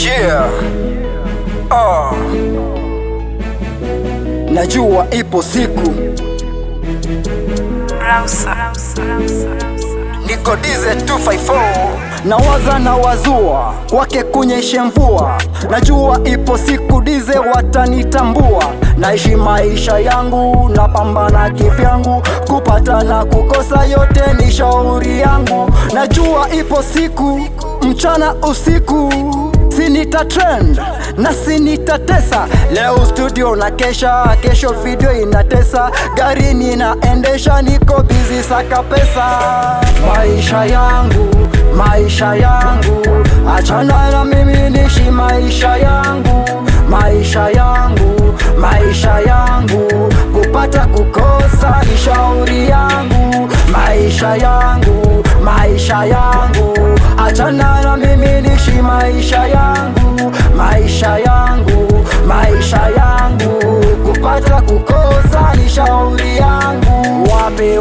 Yeah. Najua ipo siku niko dize 254 nawaza na wazua kwake kunyeshe mvua. Najua ipo siku dize watanitambua. Naishi maisha yangu napambana kivyangu, kupata na kukosa yote ni shauri yangu. Najua ipo siku mchana usiku sinita trend na sinita tesa. Leo studio na kesho video inatesa. Gari ninaendesha niko busy saka pesa. Maisha yangu achana na mimi nishi maisha yangu kupata kukosa ni shauri yangu. Maisha yangu achana na mimi nishi maisha yangu kupata kukosa ni shauri yangu. Wape